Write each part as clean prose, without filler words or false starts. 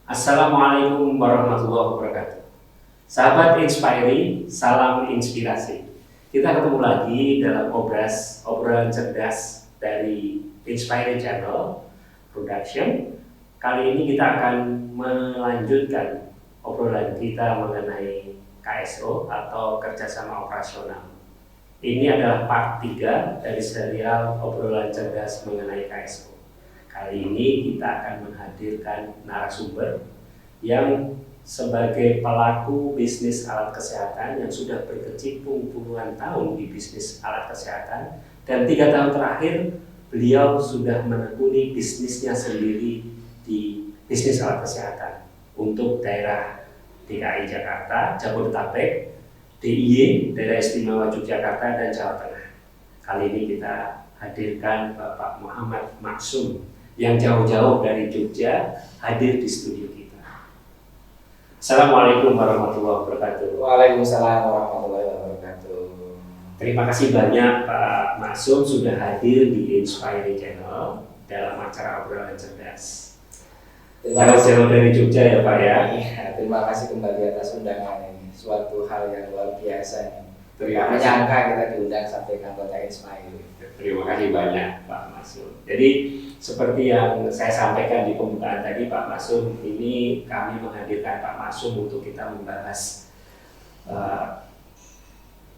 Assalamualaikum warahmatullahi wabarakatuh. Sahabat Inspiri, salam inspirasi. Kita ketemu lagi dalam obrolan cerdas dari Inspire Channel Production. Kali ini kita akan melanjutkan obrolan kita mengenai KSO atau kerjasama operasional. Ini adalah part 3 dari serial obrolan cerdas mengenai KSO. Kali ini kita akan menghadirkan narasumber yang sebagai pelaku bisnis alat kesehatan yang sudah berkecimpung puluhan tahun di bisnis alat kesehatan, dan 3 tahun terakhir beliau sudah menekuni bisnisnya sendiri di bisnis alat kesehatan untuk daerah DKI Jakarta, Jabodetabek, DIY, Daerah Istimewa Yogyakarta, dan Jawa Tengah. Kali ini kita hadirkan Bapak Muhammad Maksum yang jauh-jauh dari Jogja hadir di studio kita. Assalamualaikum warahmatullahi wabarakatuh. Waalaikumsalam warahmatullahi wabarakatuh. Terima kasih banyak Pak Maksum sudah hadir di Inspire Channel dalam acara obrolan cerdas. Jauh-jauh dari Jogja ya Pak ya. Iya, terima kasih kembali atas undangan ini. Suatu hal yang luar biasa. Terima Tidak kasih. menyangka kita diundang sampai ke anggota Inspire. Terima kasih banyak Pak Maksum. Jadi seperti yang saya sampaikan di pembukaan tadi Pak Maksum, ini kami menghadirkan Pak Maksum untuk kita membahas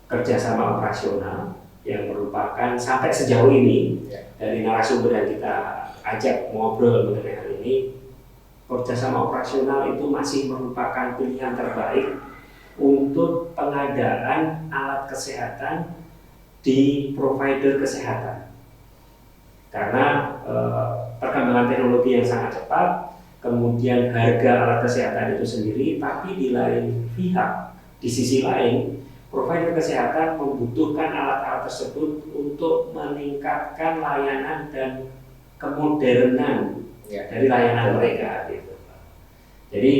kerjasama operasional yang merupakan sampai sejauh ini dari narasumber yang kita ajak ngobrol mengenai hal ini, kerjasama operasional itu masih merupakan pilihan terbaik untuk pengadaan alat kesehatan di provider kesehatan, karena perkembangan teknologi yang sangat cepat, kemudian harga alat kesehatan itu sendiri, tapi di lain pihak, di sisi lain, provider kesehatan membutuhkan alat-alat tersebut untuk meningkatkan layanan dan kemodernan dari layanan mereka. Gitu. Jadi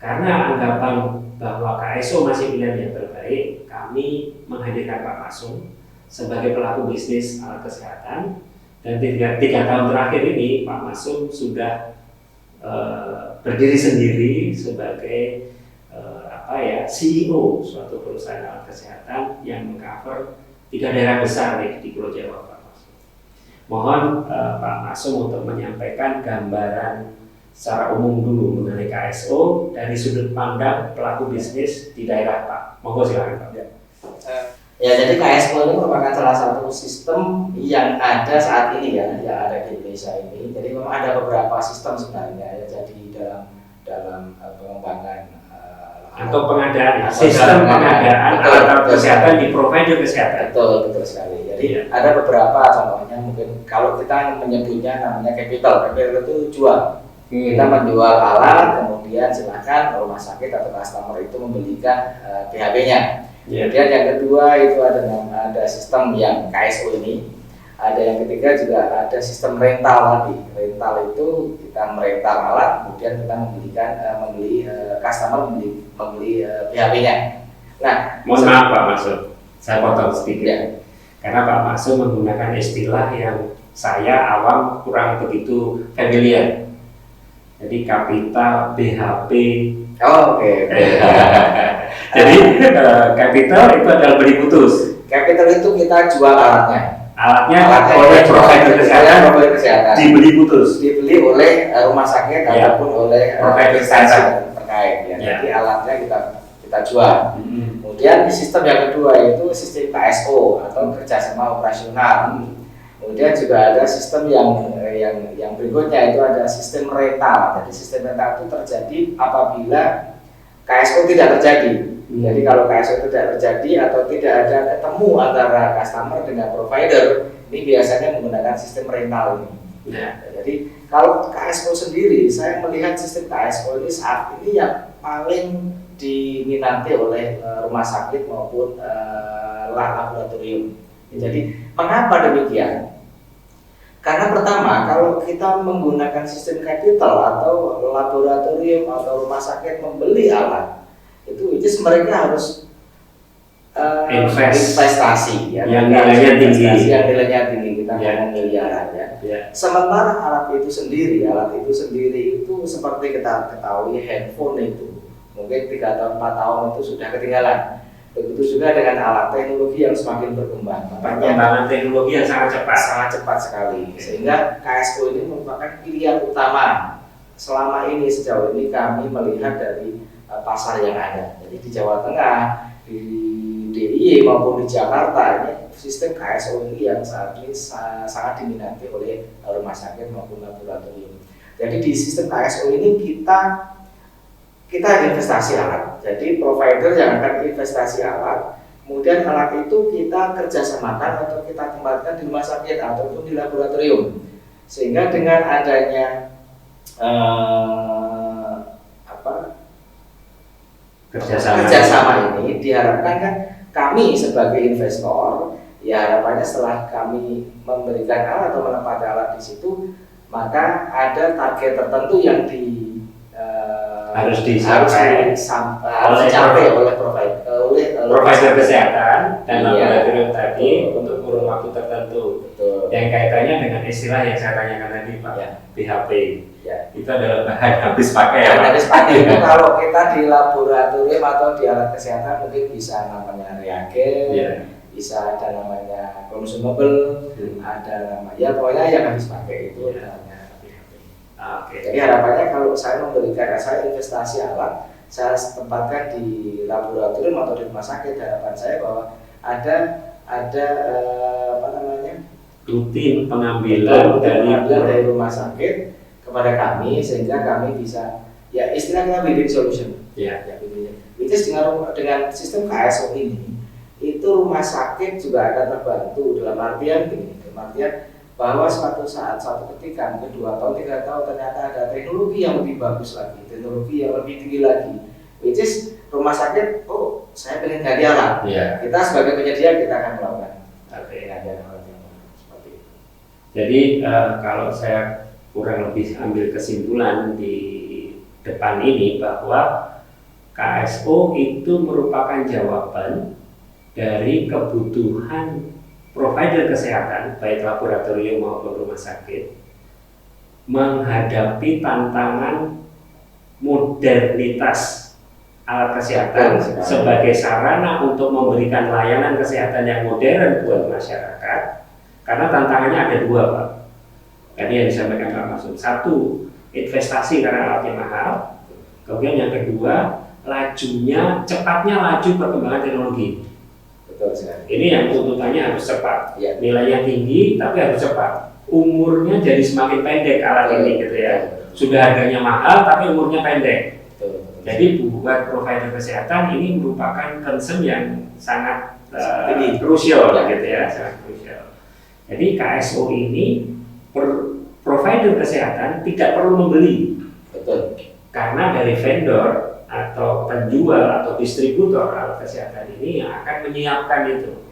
karena anggapan bahwa KSO masih pilihan yang terbaik, kami menghadirkan Pak Maksum sebagai pelaku bisnis alat kesehatan, dan 3 tahun terakhir ini Pak Maksum sudah berdiri sendiri sebagai CEO suatu perusahaan alat kesehatan yang mengcover 3 daerah besar di Pulau Jawa, Pak Maksum. Mohon Pak Maksum untuk menyampaikan gambaran secara umum dulu mengenai KSO dari sudut pandang pelaku bisnis di daerah Pak. Monggo silakan Pak. Ya, jadi KSO ini merupakan salah satu sistem yang ada saat ini ya, yang ada di Indonesia ini. Jadi memang ada beberapa sistem sebenarnya ya, jadi dalam pengembangan atau pengadaan sistem pengadaan alat kesehatan di provider kesehatan. Betul sekali. Jadi ada beberapa contohnya, mungkin kalau kita menyebutnya namanya capital itu jual. Kita menjual alat, kemudian silakan rumah sakit atau customer itu membelikan PHB-nya. Kemudian yang kedua itu ada sistem yang KSO ini. Ada yang ketiga juga ada sistem rental tadi. Rental itu kita merental alat, kemudian kita customer membeli PHB-nya. Nah, mohon maaf Pak Maksum, saya potong sedikit. Karena Pak Maksum menggunakan istilah yang saya awam kurang begitu familiar. Jadi kapital BHP. Oke. Jadi kapital itu adalah beli putus. Capital itu kita jual alatnya. Alatnya oleh provider kesehatan. Dibeli putus. Dibeli oleh rumah sakit ataupun oleh provider kesehatan terkait. Ya. Jadi alatnya kita jual. Kemudian sistem yang kedua itu sistem KSO atau kerjasama operasional. Kemudian juga ada sistem yang berikutnya itu ada sistem rental. Jadi sistem rental itu terjadi apabila KSO tidak terjadi. Jadi kalau KSO itu tidak terjadi atau tidak ada ketemu antara customer dengan provider, ini biasanya menggunakan sistem rental ini. Jadi kalau KSO sendiri, saya melihat sistem KSO ini saat ini yang paling diminati oleh rumah sakit maupun laboratorium. Jadi mengapa demikian? Karena pertama, kalau kita menggunakan sistem capital atau laboratorium atau rumah sakit membeli alat, itu mereka harus investasi ya, yang nilainya tinggi, kita ngomong miliaran ya. Sementara alat itu sendiri itu seperti kita ketahui handphone itu mungkin 3 tahun 4 tahun itu sudah ketinggalan. Begitu juga dengan alat teknologi yang semakin berkembang. Perkembangan teknologi yang sangat cepat sekali. Sehingga KSO ini merupakan pilihan utama. Selama ini sejauh ini kami melihat dari pasar yang ada. Jadi di Jawa Tengah, di DIY maupun di Jakarta ini sistem KSO ini yang saat ini sangat diminati oleh rumah sakit maupun laboratorium. Jadi di sistem KSO ini kita investasi alat. Jadi provider yang akan investasi alat, kemudian alat itu kita kerjasamakan atau kita tempatkan di rumah sakit ataupun di laboratorium. Sehingga dengan adanya kerjasama ini diharapkan kan kami sebagai investor ya harapannya setelah kami memberikan alat atau menempati alat di situ maka ada target tertentu yang harus dicapai oleh provider kesehatan dan laboratorium tadi untuk kurun waktu tertentu. Betul. Yang kaitannya dengan istilah yang saya tanyakan tadi Pak, BHP. Ya. Itu adalah bahan habis pakai. Habis pakai itu kalau kita di laboratorium atau di alat kesehatan mungkin bisa namanya reagen, bisa ada namanya consumable, ada namanya pokoknya yang habis pakai itu namanya BHP. Jadi harapannya kalau saya memberikan saya investasi alat, saya tempatkan di laboratorium atau di rumah sakit, harapan saya bahwa ada rutin pengambilan dari rumah sakit kepada kami sehingga kami bisa ya istilahnya win-win solution. Which is dengan sistem KSO ini itu rumah sakit juga akan terbantu dalam artian bahwa suatu saat, suatu ketika, mungkin 2 tahun, 3 tahun ternyata ada teknologi yang lebih bagus lagi, teknologi yang lebih tinggi lagi, which is rumah sakit, oh saya pengen ganti alat, kita sebagai penyedia kita akan melakukan penggantian alat yang seperti itu. Jadi kalau saya kurang lebih ambil kesimpulan di depan ini bahwa KSO itu merupakan jawaban dari kebutuhan provider kesehatan, baik laboratorium maupun rumah sakit, menghadapi tantangan modernitas alat kesehatan sebagai sarana untuk memberikan layanan kesehatan yang modern buat masyarakat. Karena tantangannya ada 2 Pak. Tadi yang disampaikan Pak Masud. 1, investasi karena alatnya mahal. Kemudian yang kedua, cepatnya laju perkembangan teknologi. Ini yang tuntutannya harus cepat, nilainya tinggi tapi harus cepat. Umurnya jadi semakin pendek alat ini gitu ya. Sudah harganya mahal tapi umurnya pendek. Jadi buat provider kesehatan ini merupakan concern yang sangat krusial gitu ya, sangat krusial. Jadi KSO ini provider kesehatan tidak perlu membeli. Karena dari vendor atau penjual atau distributor alat kesehatan ini yang akan menyiapkan itu.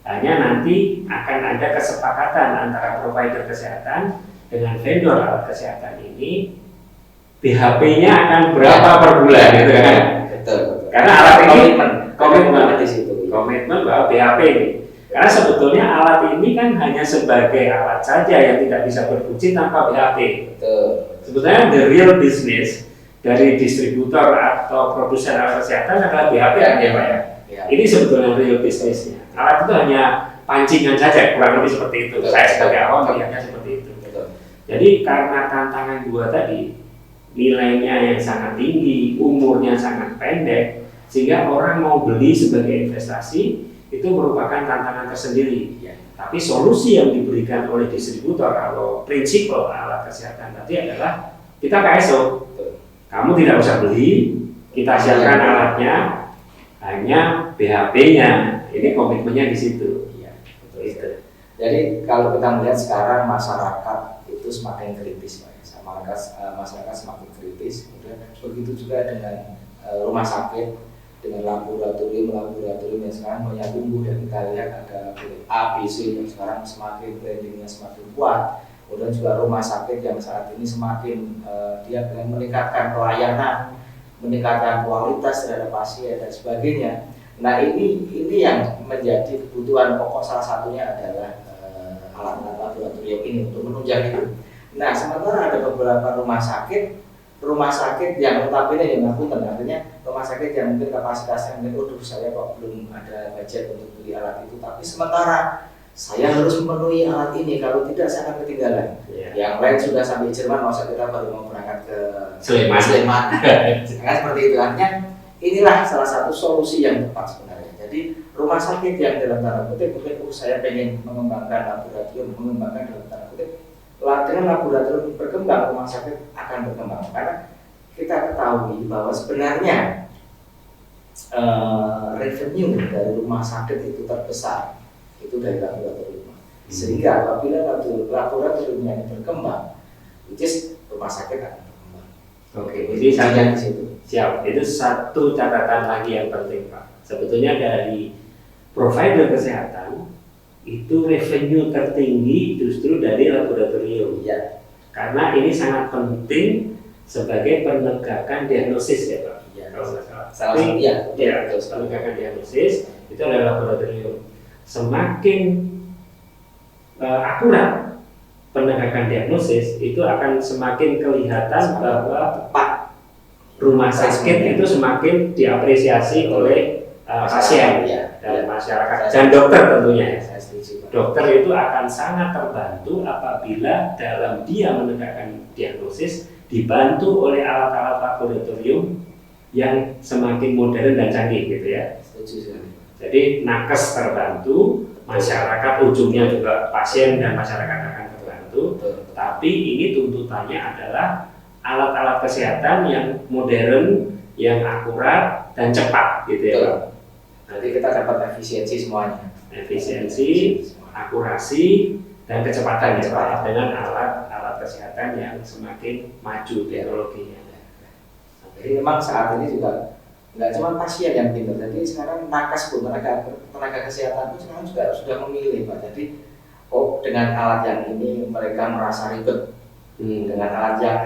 Hanya nanti akan ada kesepakatan antara provider kesehatan dengan vendor alat kesehatan ini, BHP-nya akan berapa per bulan gitu kan? Karena alat ini komitmen bahwa BHP ini. Karena sebetulnya alat ini kan hanya sebagai alat saja yang tidak bisa berfungsi tanpa BHP. Sebetulnya the real business dari distributor atau produsen alat kesehatan adalah BHP kan ya Pak ya? Ini sebetulnya real bisnisnya. Alat itu hanya pancingan saja, kurang lebih seperti itu. Saya sebagai awam melihatnya seperti itu. Jadi karena tantangan 2 tadi, nilainya yang sangat tinggi, umurnya sangat pendek, sehingga orang mau beli sebagai investasi itu merupakan tantangan tersendiri. Tapi solusi yang diberikan oleh distributor atau prinsipal alat kesehatan tadi adalah kita KSO. Kamu tidak usah beli, kita siapkan alatnya, hanya BHP-nya. Ini komitmennya di situ. Jadi kalau kita melihat sekarang masyarakat itu semakin kritis, masyarakat semakin kritis. Kemudian begitu juga dengan rumah sakit, dengan laboratorium yang sekarang banyak tumbuh dan kita lihat ada A, B, C yang sekarang semakin brandingnya semakin kuat. Kemudian juga rumah sakit yang saat ini semakin dia dengan meningkatkan pelayanan, meningkatkan kualitas terhadap pasien dan sebagainya. Nah ini yang menjadi kebutuhan pokok, salah satunya adalah alat-alat laboratorium ini untuk menunjang itu. Nah sementara ada beberapa rumah sakit yang notabene yang ngapunten, artinya rumah sakit yang mungkin kapasitasnya mungkin, saya kok belum ada budget untuk beli alat itu, tapi sementara saya harus memenuhi alat ini, kalau tidak saya akan ketinggalan. Yang lain sudah sampai Jerman, masa kita baru mau berangkat ke Sleman. Kan seperti itu. Artinya inilah salah satu solusi yang tepat sebenarnya. Jadi rumah sakit yang dalam tanda kutip mungkin saya pengen mengembangkan laboratorium, dalam tanda kutip, dengan laboratorium berkembang, rumah sakit akan berkembang. Karena kita ketahui bahwa sebenarnya revenue dari rumah sakit itu terbesar itu dari laboratorium. Sehingga apabila laboratoriumnya berkembang, which is rumah sakit akan berkembang. Oke, jadi saya siap. Itu satu catatan lagi yang penting, Pak. Sebetulnya dari provider kesehatan itu revenue tertinggi justru dari laboratorium. Ya. Karena ini sangat penting sebagai penegakan diagnosis ya, Pak. Ya. Kalau nggak salah. Salah satu ya. Penegakan diagnosis itu adalah laboratorium. Semakin akurat penegakan diagnosis, itu akan semakin kelihatan bahwa tepat rumah sakit itu semakin diapresiasi oleh pasien dan masyarakat dan dokter tentunya. Dokter itu akan sangat terbantu apabila dalam dia menegakkan diagnosis dibantu oleh alat-alat laboratorium yang semakin modern dan canggih gitu ya. Jadi nakes terbantu, masyarakat ujungnya juga pasien dan masyarakat akan terbantu. Tapi ini tuntutannya adalah alat-alat kesehatan yang modern, yang akurat dan cepat gitu ya, Pak. Nanti kita dapat efisiensi semuanya. Efisiensi, akurasi dan kecepatan ya, Pak, dengan alat-alat kesehatan yang semakin maju teknologinya. Jadi memang saat ini juga nggak cuma pasien yang pintar, jadi sekarang nakes pun, tenaga kesehatan pun sekarang juga sudah memilih, Pak. Jadi dengan alat yang ini mereka merasa ribet. Dengan alat yang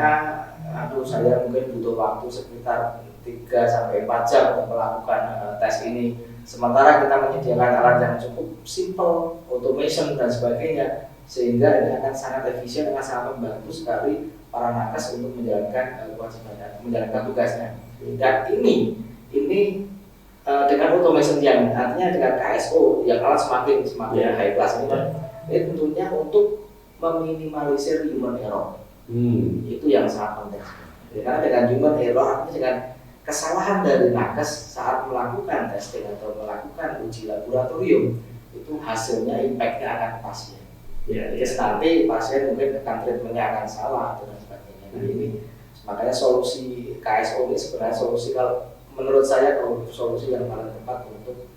saya mungkin butuh waktu sekitar 3-4 jam untuk melakukan tes ini. Sementara kita menyediakan alat yang cukup simple, automation dan sebagainya, sehingga ini akan sangat efisien, akan sangat membantu sekali para nakes untuk menjalankan kewajibannya, menjalankan tugasnya. Dan ini dengan automation yang artinya dengan KSO yang alat semakin high class ini tentunya untuk meminimalisir human error. Itu yang sangat penting. Karena dengan human error artinya dengan kesalahan dari nakes saat melakukan testing atau melakukan uji laboratorium, itu hasilnya impactnya akan ke pasien. Nanti pasien mungkin akan treatmentnya akan salah dan sebagainya. Nah ini makanya solusi KSO ini sebenarnya solusi, kalau menurut saya solusi yang paling tepat untuk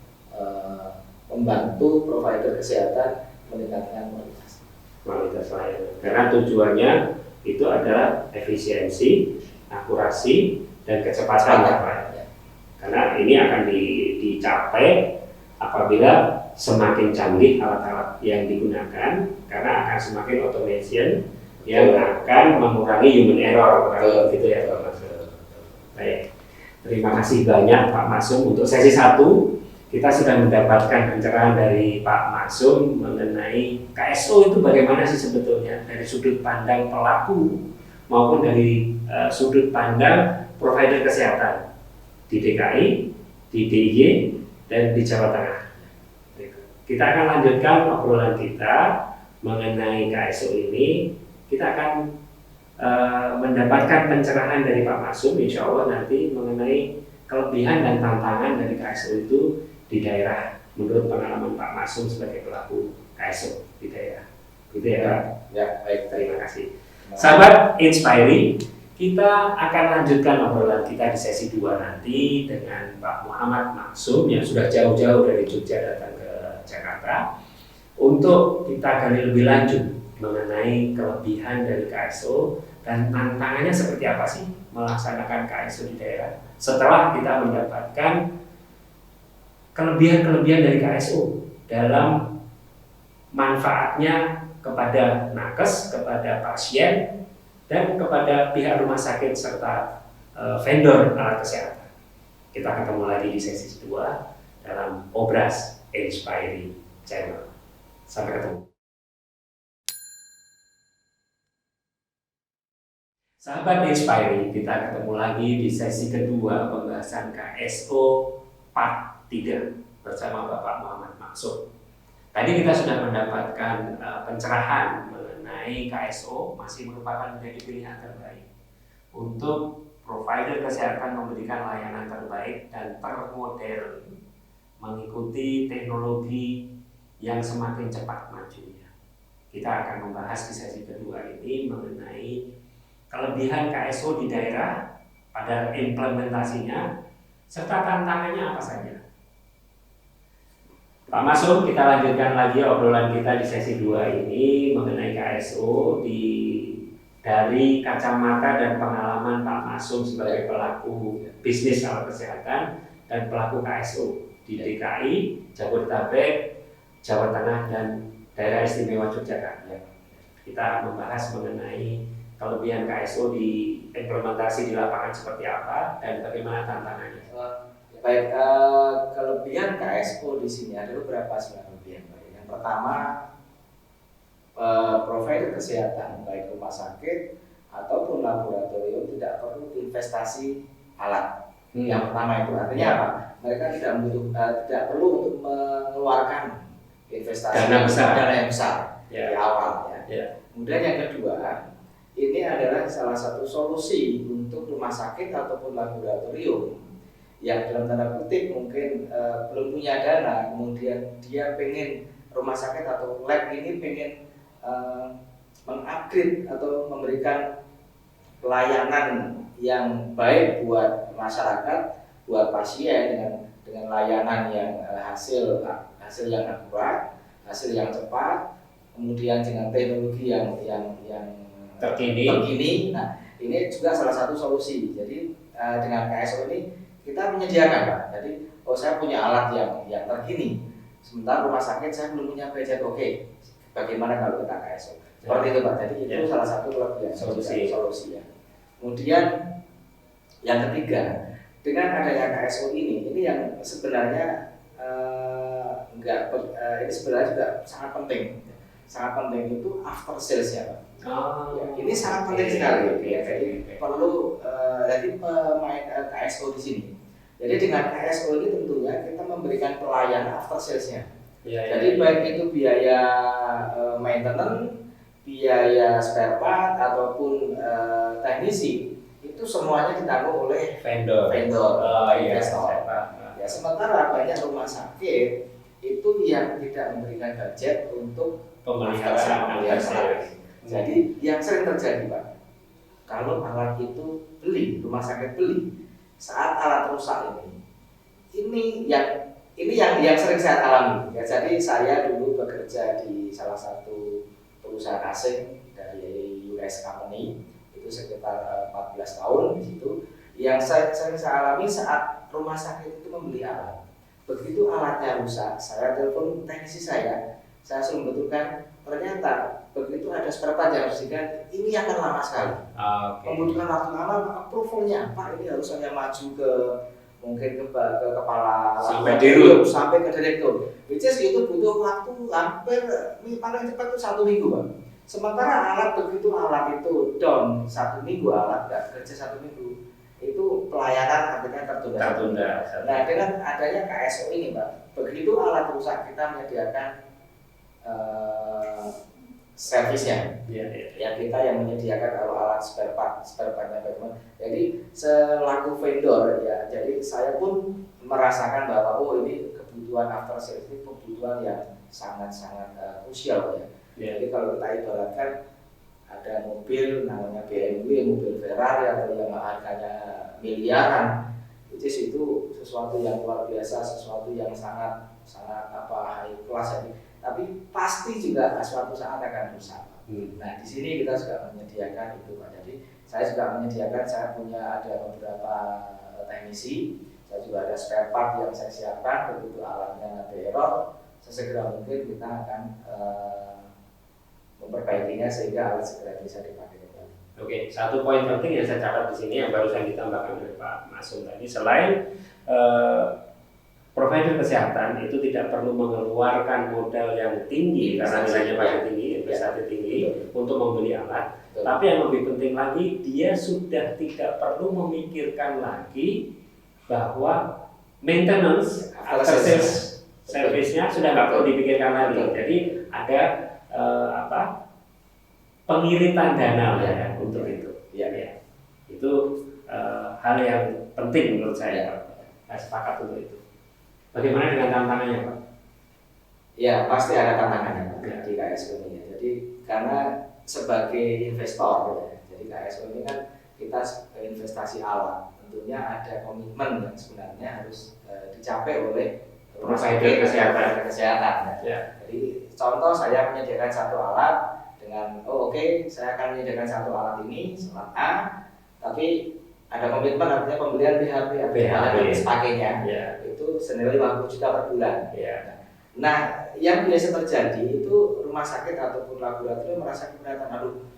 membantu provider kesehatan meningkatkan kualitas layanan. Karena tujuannya itu adalah efisiensi, akurasi dan kecepatan ya, Pak. Karena ini akan dicapai apabila semakin canggih alat-alat yang digunakan, karena akan semakin automation yang akan mengurangi human error, gitu ya, Pak Masum. Baik, terima kasih banyak Pak Masum untuk sesi 1. Kita sudah mendapatkan pencerahan dari Pak Masum mengenai KSO itu bagaimana sih sebetulnya dari sudut pandang pelaku maupun dari sudut pandang provider kesehatan di DKI, di DIY, dan di Jawa Tengah. Kita akan lanjutkan obrolan kita mengenai KSO ini. Kita akan mendapatkan pencerahan dari Pak Masum, insya Allah nanti mengenai kelebihan dan tantangan dari KSO itu di daerah menurut pengalaman Pak Masum sebagai pelaku KSO di daerah. Gitu ya, Pak? Ya, baik. Terima kasih. Sahabat Inspire, kita akan lanjutkan obrolan kita di sesi 2 nanti dengan Pak Muhammad Maksum yang sudah jauh-jauh dari Jogja datang ke Jakarta untuk kita gali lebih lanjut mengenai kelebihan dari KSO dan tantangannya seperti apa sih melaksanakan KSO di daerah setelah kita mendapatkan kelebihan-kelebihan dari KSO dalam manfaatnya kepada nakes, kepada pasien, dan kepada pihak rumah sakit serta vendor alat kesehatan. Kita ketemu lagi di sesi 2. dalam Obras Inspiring Channel. Sampai ketemu. Sahabat Inspiring, kita ketemu lagi di sesi kedua pembahasan KSO Part 3 bersama Bapak Muhammad Maksud. Tadi kita sudah mendapatkan pencerahan mengenai KSO masih merupakan menjadi pilihan terbaik untuk provider kesehatan memberikan layanan terbaik dan termodern mengikuti teknologi yang semakin cepat majunya. Kita akan membahas di sesi kedua ini mengenai kelebihan KSO di daerah pada implementasinya serta tantangannya apa saja. Pak Masum, kita lanjutkan lagi obrolan kita di sesi 2 ini mengenai KSO dari kacamata dan pengalaman Pak Masum sebagai pelaku bisnis alat kesehatan dan pelaku KSO di DKI, Jabodetabek, Jawa Tengah, dan daerah istimewa Yogyakarta. Kita membahas mengenai kelebihan KSO di implementasi di lapangan seperti apa dan bagaimana tantangannya. Baik, kelebihan KSO di sini ada beberapa kelebihan. Yang pertama, provider kesehatan baik rumah sakit ataupun laboratorium tidak perlu investasi alat. Yang pertama itu artinya apa? Mereka tidak perlu untuk mengeluarkan investasi dana yang besar di awal. Kemudian yang kedua, ini adalah salah satu solusi untuk rumah sakit ataupun laboratorium yang dalam tanda kutip mungkin belum punya dana, kemudian dia pengen rumah sakit atau lab ini pengen mengupgrade atau memberikan pelayanan yang baik buat masyarakat, buat pasien dengan layanan yang hasil yang akurat, hasil yang cepat, kemudian dengan teknologi yang terkini. Nah, ini juga salah satu solusi. Jadi dengan KSO ini kita menyediakan, Pak. Jadi, saya punya alat yang terkini. Sementara rumah sakit saya belum punya budget. Oke, bagaimana kalau kita KSO? Seperti itu, Pak. Jadi itu salah satu kelebihan solusi ya. Kemudian yang ketiga, dengan adanya KSO ini yang sebenarnya ini sebenarnya juga sangat penting. Sangat penting itu after sales-nya, Pak. Ini sangat penting sekali. Jadi perlu jadi pemain KSO di sini. Jadi dengan KSO ini tentunya kita memberikan pelayanan after sales-nya. Jadi baik itu biaya maintenance, biaya spare part ataupun teknisi itu semuanya ditanggung oleh vendor investor. Ya, sementara banyak rumah sakit itu yang tidak memberikan budget untuk pemeliharaan. Jadi yang sering terjadi, Pak, kalau alat itu rumah sakit beli, saat alat rusak ini yang sering saya alami. Ya, jadi saya dulu bekerja di salah satu perusahaan asing dari US company, itu sekitar 14 tahun di situ. Yang sering saya alami saat rumah sakit itu membeli alat. Begitu alatnya rusak, saya telepon teknisi saya suruh betulkan. Ternyata begitu ada spare part yang harus diganti, ini akan lama sekali. Membutuhkan waktu lama, approval-nya Pak, ini harus saya maju ke mungkin ke kepala sampai dirut sampai ke direktur. Which is itu butuh waktu hampir paling cepat itu 1 minggu, Pak. Sementara alat itu down 1 minggu, alat nggak kerja 1 minggu, itu pelayanan artinya tertunda. Nah, dengan adanya KSO ini, Pak, begitu alat rusak kita menyediakan servisnya. Ya, kita yang menyediakan kalau alat spare partnya bagaimana. Jadi selaku vendor ya, jadi saya pun merasakan bahwa ini kebutuhan after sales ini kebutuhan yang sangat-sangat krusial ya. Jadi kalau kita ibaratkan ada mobil namanya BMW, mobil Ferrari atau yang harganya miliaran, itu sesuatu yang luar biasa, sesuatu yang sangat high class ini. Tapi pasti juga suatu saat akan rusak. Nah, di sini kita juga menyediakan itu, Pak. Jadi saya juga menyediakan, saya punya ada beberapa teknisi, saya juga ada spare part yang saya siapkan. Begitu alatnya ada error, sesegera mungkin kita akan memperbaikinya sehingga alat segera bisa dipakai kembali. Oke, satu poin penting yang saya catat di sini yang barusan ditambahkan oleh Pak Masum tadi, selain provider kesehatan itu tidak perlu mengeluarkan modal yang tinggi karena nilainya pasti tinggi, investasi tinggi untuk membeli alat. Tapi yang lebih penting lagi, dia sudah tidak perlu memikirkan lagi bahwa maintenance after sales service-nya sudah nggak perlu dipikirkan lagi. Jadi ada pengiritan dana ya untuk itu. Ya. Itu hal yang penting menurut saya. Saya sepakat untuk itu. Bagaimana dengan tantangannya, Pak? Ya, pasti ada tantangannya Pak, di KSO ini. Jadi karena sebagai investor, jadi KSO ini kan kita investasi alat, tentunya ada komitmen yang sebenarnya harus dicapai oleh rumah sakit kesehatan. Ya. Jadi contoh saya menyediakan satu alat dengan saya akan menyediakan satu alat ini alat A, tapi ada komitmen artinya pembelian BHP dan sebagainya, itu senilai 50 juta per bulan. Nah, yang biasa terjadi itu rumah sakit ataupun laboratorium merasa keberatan, aduh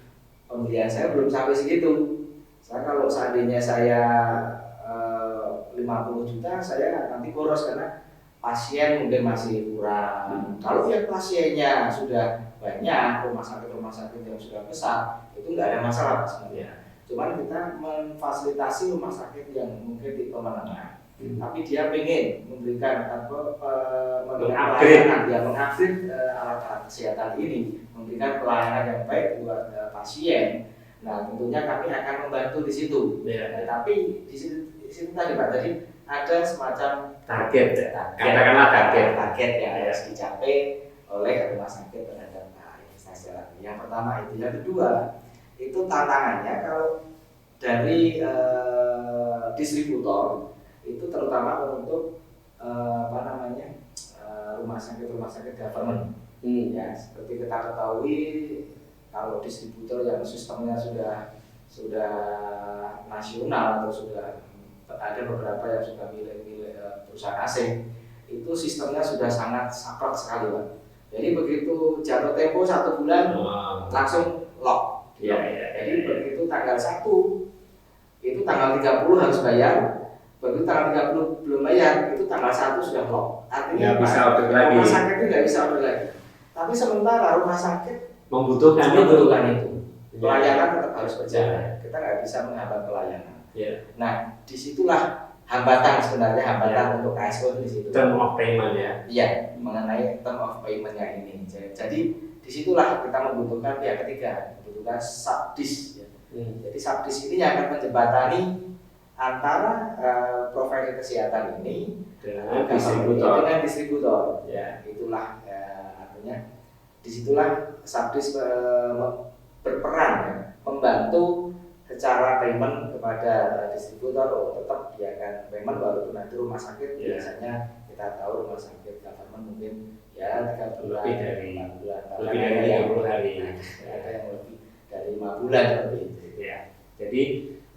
pembelian saya belum sampai segitu. Kalau seandainya saya 50 juta, saya nanti boros karena pasien mungkin masih kurang. Kalau yang pasiennya sudah banyak, rumah sakit yang sudah besar, itu nggak ada masalah sebenarnya. Cuman kita memfasilitasi rumah sakit yang mungkin di menengah, tapi dia ingin memberikan mengupgrade alat-alat kesehatan ini, memberikan pelayanan yang baik buat pasien. Nah, tentunya kami akan membantu di situ. Tapi di situ tadi Pak, jadi ada semacam target yang harus dicapai oleh rumah sakit terhadap investasi alat. Yang pertama itu, yang kedua itu tantangannya kalau dari distributor itu terutama untuk rumah sakit government. Ya, seperti kita ketahui kalau distributor yang sistemnya sudah nasional atau sudah ada beberapa yang sudah milik perusahaan asing, itu sistemnya sudah sangat saklek sekali Pak. Jadi begitu jatuh tempo 1 bulan langsung lock. Jadi begitu tanggal 1 itu tanggal 30 harus bayar, begitu tanggal 30 belum bayar, itu tanggal 1 sudah lock. Artinya rumah sakit itu nggak bisa order lagi. Tapi sementara rumah sakit membutuhkan itu. Pelayanan tetap harus berjalan. Kita nggak bisa menghambat pelayanan. Nah, disitulah hambatan untuk KSO di situ. Term of payment ya. Iya, mengenai term of payment-nya ini. Jadi disitulah kita membutuhkan pihak ketiga, membutuhkan subdis. Jadi subdis ini yang akan menjembatani antara provider kesehatan ini dengan distributor. Itulah artinya disitulah subdis berperan membantu secara payment kepada distributor. Tetap dia akan payment walaupun nanti rumah sakit biasanya kita tahu rumah sakit government mungkin 3 bulan, lebih dari 30 hari. Ada yang lebih dari 5 bulan seperti itu. Jadi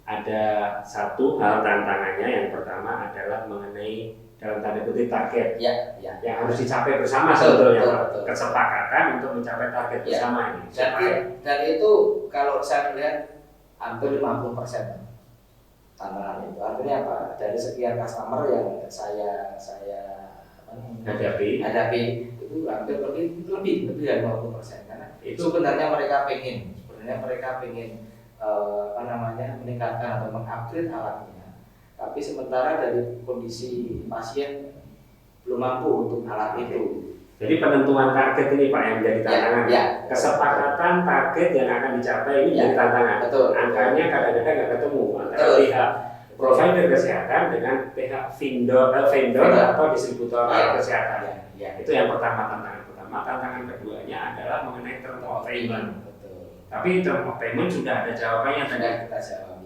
ada satu hal tantangannya, yang pertama adalah mengenai dalam tanda kutip target yang harus dicapai bersama sebetulnya. Kesepakatan untuk mencapai target bersama ini. Dan itu kalau saya melihat hampir 50% tantangan itu. Artinya apa? Dari sekian customer yang saya hadapi itu hampir lebih dari 50%, karena itu sebenarnya mereka pengen meningkatkan atau mengupgrade alatnya. Tapi sementara dari kondisi pasien belum mampu untuk alat itu. Jadi penentuan target ini Pak yang menjadi tantangan. Kesepakatan target yang akan dicapai ini menjadi tantangan. Angkanya kadang-kadang nggak ketemu antara pihak provider kesehatan dengan pihak vendor atau distributor kesehatan. Itu yang pertama, tantangan pertama. Tantangan keduanya adalah mengenai term of payment. Tapi term of payment sudah ada jawabannya tadi,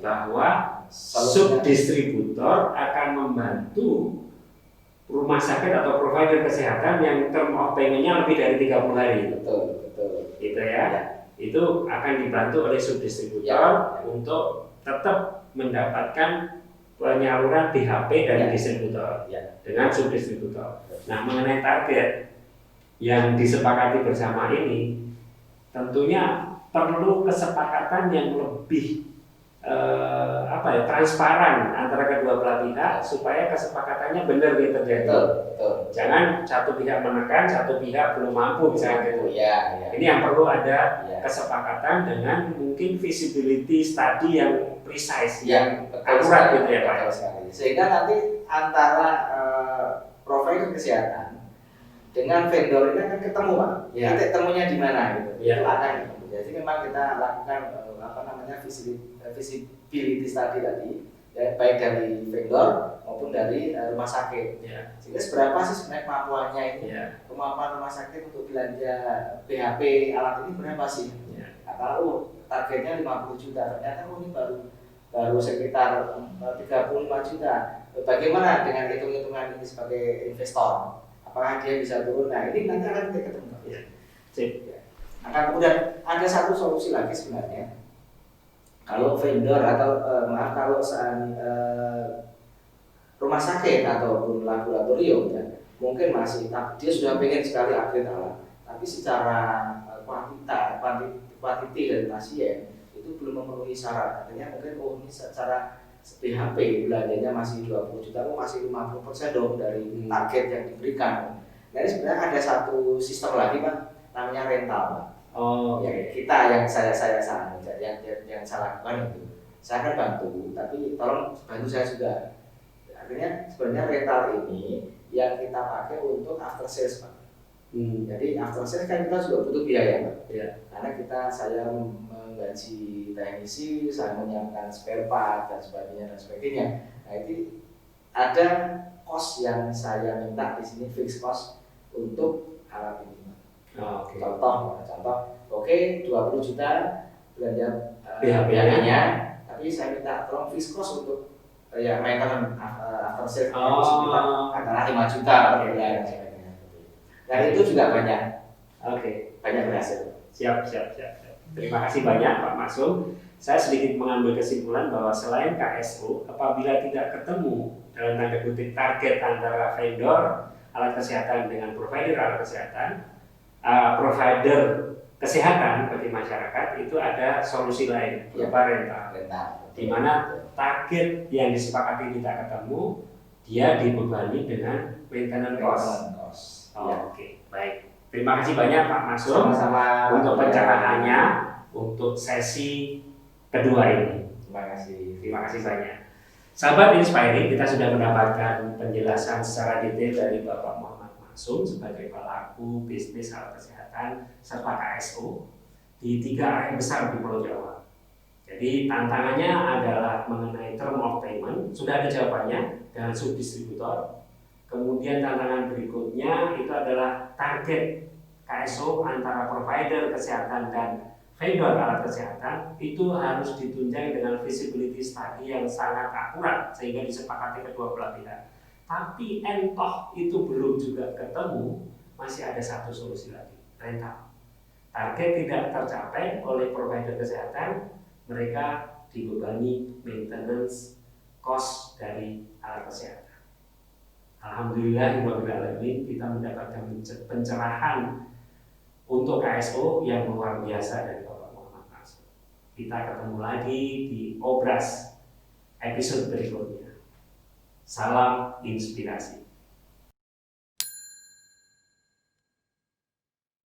bahwa subdistributor akan membantu rumah sakit atau provider kesehatan yang term of payment-nya lebih dari 30 hari. Betul. Gitu ya. Itu akan dibantu oleh subdistributor untuk tetap mendapatkan penyaluran BHP dari distributor dengan subdistributor. Nah, mengenai target yang disepakati bersama ini, tentunya perlu kesepakatan yang lebih transparan antara kedua belah pihak supaya kesepakatannya benar nih terjadi. Betul. Jangan satu pihak menekan, satu pihak belum mampu misalnya gitu. Ya. Ini yang perlu ada kesepakatan dengan mungkin visibility study yang precise, yang akurat gitu ya Pak. Sehingga nanti antara provider kesehatan dengan vendor ini akan ketemu Pak. Titik temunya di mana gitu. Itu akan. Jadi memang kita lakukan visibility study tadi, ya, baik dari vendor maupun dari rumah sakit. Sehingga seberapa sih sebenarnya kemampuannya ini, kemampuan rumah sakit untuk belanja PHP alat ini berapa sih? Kalau targetnya 50 juta, ternyata ini baru sekitar 35 juta. Bagaimana dengan hitung-hitungan ini sebagai investor? Apakah dia bisa turun? Nah ini nanti akan kita ketemu. Akan kemudian ada satu solusi lagi sebenarnya. Kalau vendor atau kalau rumah sakit ataupun laboratorium ya, mungkin masih dia sudah pengen sekali upgrade alat, tapi secara kuantiti dari pasien itu belum memenuhi syarat. Artinya mungkin ini secara PHP belanjanya masih 20 juta, masih 50% dong dari target yang diberikan. Nah ini sebenarnya ada satu sistem lagi Pak, namanya rental Pak. Kita yang saya lakukan itu, saya akan bantu, tapi tolong bantu saya juga. Artinya sebenarnya rental ini yang kita pakai untuk after sales Pak. Jadi after sales kan kita juga butuh biaya Pak. Karena saya menggaji teknisi, saya menyiapkan spare part dan sebagainya. Nah itu ada cost yang saya minta di sini, fixed cost untuk alat ini. Contoh, 20 juta belanja PHP-nya, tapi saya minta tolong fixed cost untuk maintenance after sales sekitar antara 5 juta per bulan. Dan itu juga banyak berhasil. Siap. Terima kasih banyak Pak Maksum. Saya sedikit mengambil kesimpulan bahwa selain KSO, apabila tidak ketemu dalam tanda kutip target antara vendor alat kesehatan dengan provider alat kesehatan, provider kesehatan bagi masyarakat, itu ada solusi lain berupa rental. Di mana target yang disepakati tidak ketemu, dia dibebani dengan maintenance cost. Oke, baik. Terima kasih banyak Pak Maksum untuk pencerahannya untuk sesi kedua ini. Terima kasih banyak. Sahabat Inspiring, kita sudah mendapatkan penjelasan secara detail dari Bapak Muhammad Maksum sebagai pelaku bisnis alat kesehatan serta KSO di 3 area besar di Pulau Jawa. Jadi tantangannya adalah mengenai term of payment, sudah ada jawabannya dengan subdistributor. Kemudian tantangan berikutnya itu adalah target KSO antara provider kesehatan dan vendor alat kesehatan itu harus ditunjang dengan visibility study yang sangat akurat sehingga disepakati kedua belah pihak. Tapi entoh itu belum juga ketemu, masih ada satu solusi lagi, rental. Target tidak tercapai oleh provider kesehatan, mereka dibebani maintenance cost dari alat kesehatan. Alhamdulillah kita mendapatkan pencerahan untuk KSO yang luar biasa dari Bapak Muhammad Maksum. Kita ketemu lagi di Obras episode berikutnya. Salam inspirasi.